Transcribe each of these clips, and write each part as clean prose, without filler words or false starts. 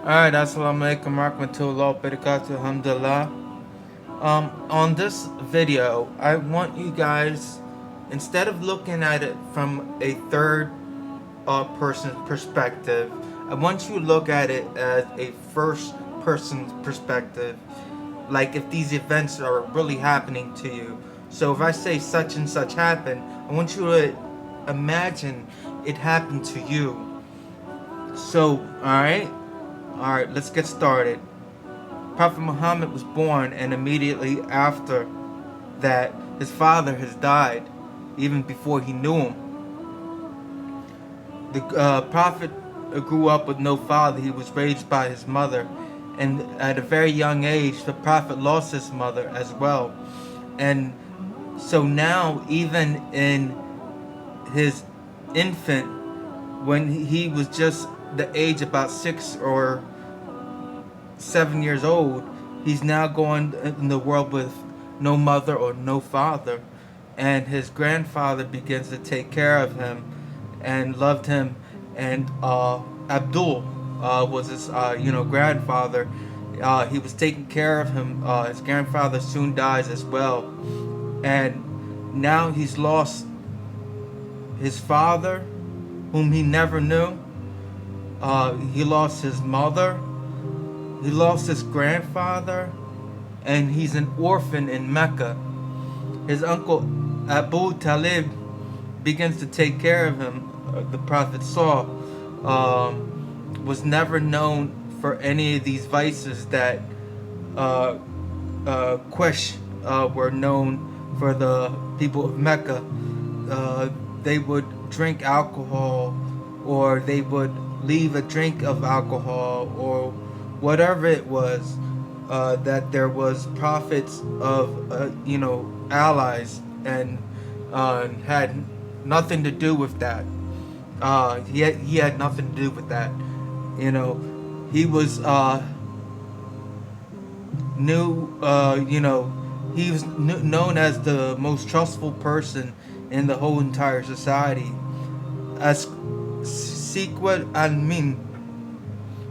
Alright, assalamu alaikum warahmatullahi wabarakatuh, alhamdulillah. On this video, I want you guys, instead of looking at it from a third person perspective, I want you to look at it as a first person perspective. Like if these events are really happening to you. So if I say such and such happened, I want you to imagine it happened to you. So, alright, let's get started. Prophet Muhammad was born, and immediately after that, his father has died, even before he knew him. The Prophet grew up with no father. He was raised by his mother, and at a very young age, the Prophet lost his mother as well. And so now, even in his infant, when he was just the age about 6 or 7 years old, he's now going in the world with no mother or no father, and his grandfather begins to take care of him and loved him. And Abdul was his grandfather. He was taking care of him. His grandfather soon dies as well, and now he's lost his father, whom he never knew. He lost his mother. He lost his grandfather, and he's an orphan in Mecca. His uncle Abu Talib begins to take care of him. The Prophet Saul was never known for any of these vices that Quraysh were known for the people of Mecca. They would drink alcohol, or they would leave a drink of alcohol, or whatever it was, that there was prophets of allies, and had nothing to do with that. He had nothing to do with that. He was he was known as the most trustful person in the whole entire society, as Siqwat al-Min,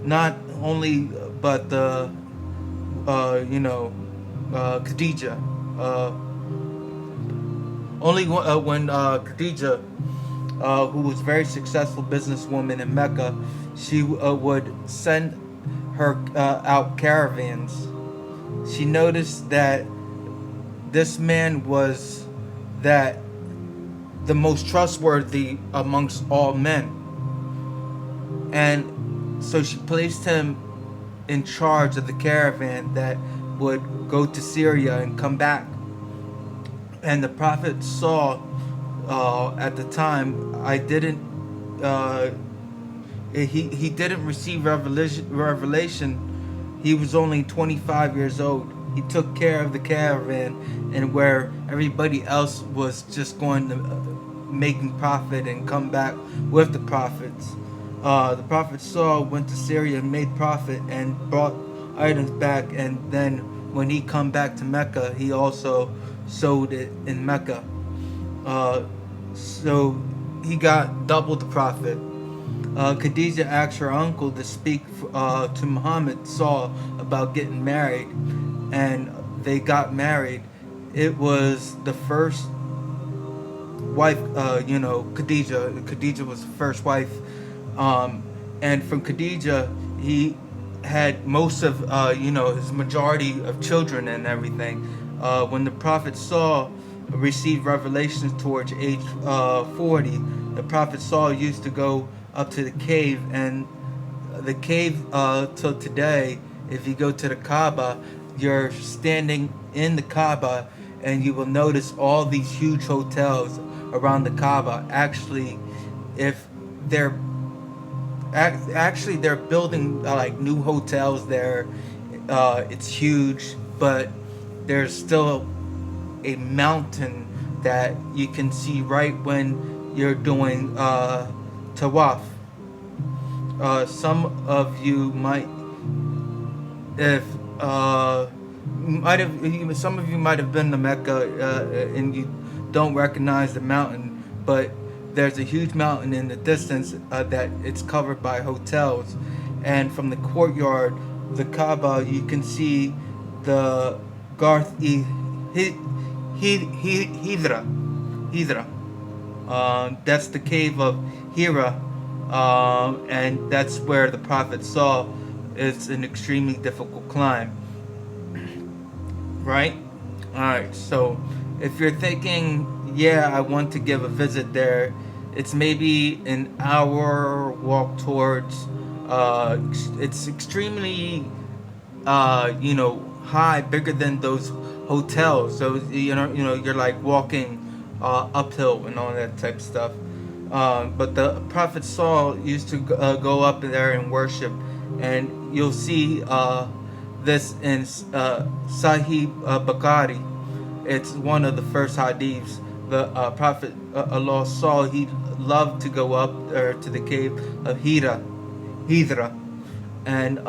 not only but the Khadija. Only when Khadija, who was a very successful businesswoman in Mecca, she would send her out caravans. She noticed that this man was the most trustworthy amongst all men, and so she placed him in charge of the caravan that would go to Syria and come back. And the Prophet saw, at the time, he didn't receive revelation. He was only 25 years old. He took care of the caravan, and where everybody else was just going to making profit and come back with the prophets. The Prophet Saul went to Syria and made profit and brought items back, and then when he come back to Mecca, he also sold it in Mecca. So he got double the profit. Khadija asked her uncle to speak to Muhammad Saul about getting married, and they got married. It was the first wife, Khadija. Khadija was the first wife, and from Khadija, he had most of, his majority of children and everything. When the Prophet Saul received revelations towards age 40, the Prophet Saul used to go up to the cave, and the cave till today, if you go to the Kaaba, you're standing in the Kaaba, and you will notice all these huge hotels around the Kaaba. Actually, if they're building like new hotels there. It's huge, but there's still a mountain that you can see right when you're doing tawaf. Some of you might, if some of you might have been to Mecca and you don't recognize the mountain, but there's a huge mountain in the distance that it's covered by hotels, and from the courtyard, the Kaaba, you can see the Garth Hidra. Hidra. That's the cave of Hira, and that's where the prophet saw it's an extremely difficult climb, right? All right, so if you're thinking, yeah, I want to give a visit there, it's maybe an hour walk towards. It's extremely, high, bigger than those hotels. So you're like walking uphill and all that type of stuff. But the Prophet Saul used to go up there and worship, and you'll see this in Sahih Bukhari. It's one of the first hadiths. The Prophet Allah saw he loved to go up there to the cave of Hidra, and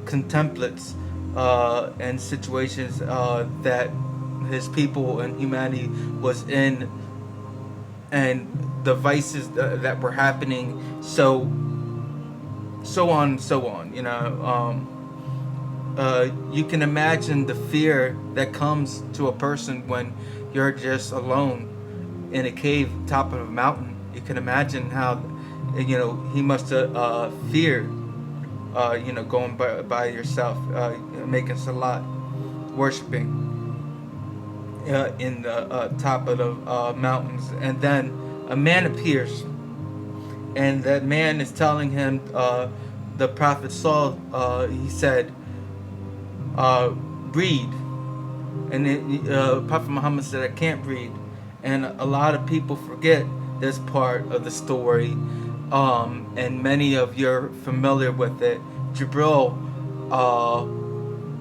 contemplates and situations that his people and humanity was in, and the vices that were happening, so on and so on. You can imagine the fear that comes to a person when you're just alone in a cave top of a mountain. You can imagine how he must have feared going by yourself, making salat, worshiping in the top of the mountains. And then a man appears, and that man is telling him, the Prophet Saul, he said, read. And Prophet Muhammad said, I can't read. And a lot of people forget this part of the story, and many of you are familiar with it. JIBREEL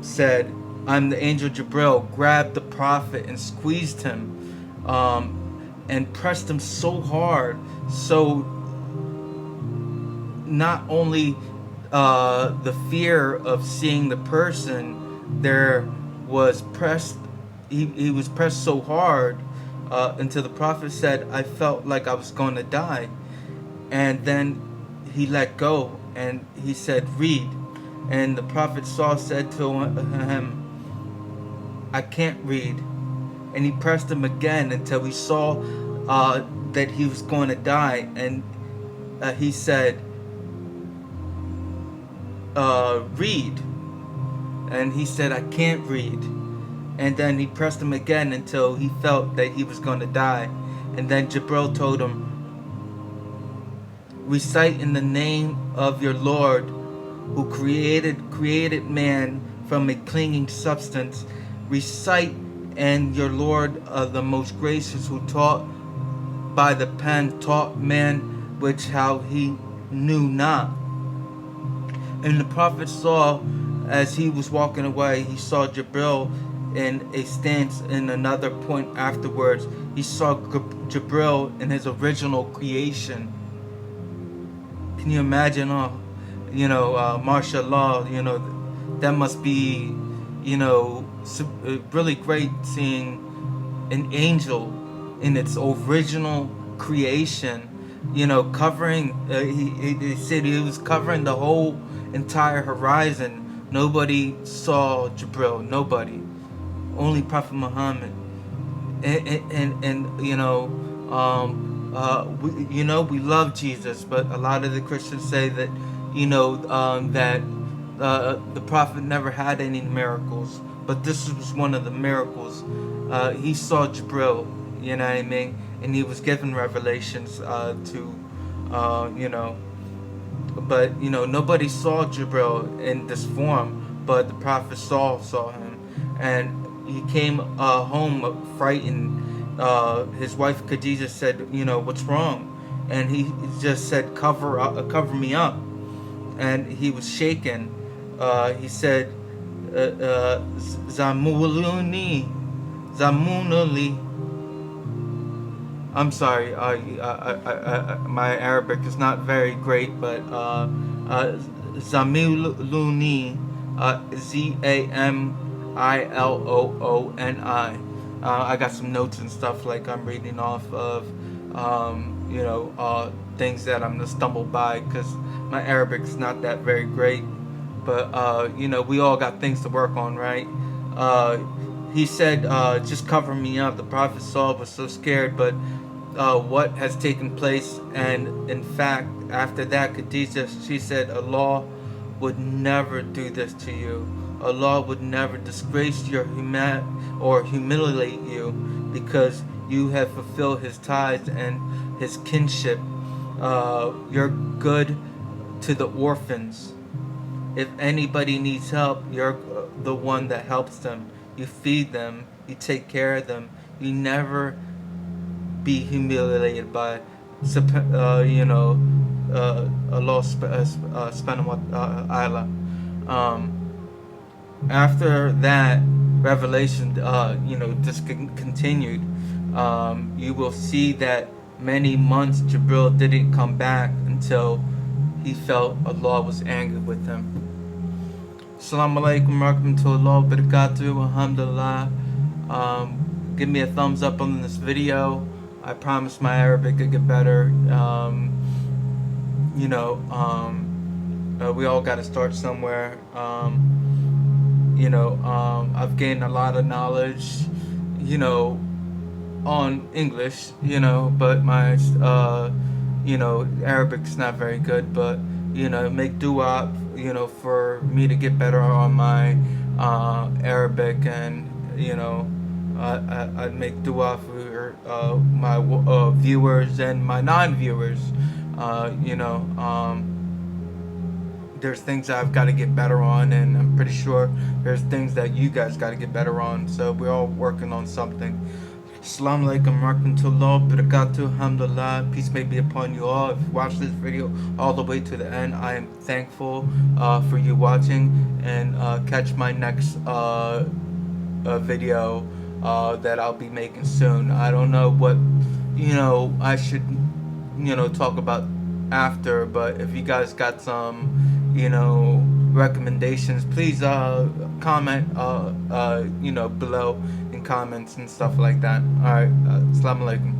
said, I'm the angel JIBREEL, grabbed the Prophet and squeezed him, and pressed him so hard, so not only the fear of seeing the person there was pressed, he was pressed so hard until the Prophet said, I felt like I was going to die. And then he let go, and he said, read. And the Prophet said to him, I can't read. And he pressed him again until he saw that he was going to die. And he said, read. And he said, I can't read. And then he pressed him again until he felt that he was going to die. And then JIBREEL told him, recite in the name of your Lord, who created man from a clinging substance. Recite, and your Lord, the most gracious, who taught by the pen, taught man which how he knew not. And the Prophet saw, as he was walking away, he saw JIBREEL in a stance in another point afterwards. He saw JIBREEL in his original creation. Can you imagine? Mashallah, that must be, really great seeing an angel in its original creation, covering, he said he was covering the whole entire horizon. Nobody saw JIBREEL, nobody. Only Prophet Muhammad. We love Jesus, but a lot of the Christians say that, that the Prophet never had any miracles. But this was one of the miracles. He saw JIBREEL, you know what I mean? And he was given revelations but nobody saw JIBREEL in this form, but the Prophet saw him, and he came home frightened. His wife Khadijah said, what's wrong? And he just said, cover me up. And he was shaken. He said, Zamunuli. I'm sorry, my Arabic is not very great, but Zamiluni, Zamillooni. I got some notes and stuff like I'm reading off of things that I'm gonna stumble by because my Arabic's not that very great. But we all got things to work on, right? Uh, he said, "Just cover me up." The Prophet Saul was so scared, but what has taken place, and in fact, after that, Khadijah, she said, Allah would never do this to you. Allah would never disgrace your or humiliate you because you have fulfilled His ties and His kinship. You're good to the orphans. If anybody needs help, you're the one that helps them. You feed them. You take care of them. You never be humiliated by, Allah subhanahu wa ta'ala. After that revelation, just continued. You will see that many months JIBREEL didn't come back until he felt Allah was angry with him. Assalamu alaikum warahmatullahi wabarakatuh. Alhamdulillah. Give me a thumbs up on this video. I promise my Arabic could get better. We all got to start somewhere. I've gained a lot of knowledge, on English, but my, Arabic's not very good, but, make dua, for me to get better on my Arabic, and, I'd make dua for my viewers and my non-viewers. There's things I've got to get better on, and I'm pretty sure there's things that you guys got to get better on. So we're all working on something. Assalamu alaikum warahmatullahi wabarakatuh. Alhamdulillah. Peace may be upon you all. If you watched this video all the way to the end, I am thankful for you watching, and catch my next video that I'll be making soon. I don't know what I should talk about after, but if you guys got some recommendations, please comment below in comments and stuff like that. Alright, assalamu alaikum.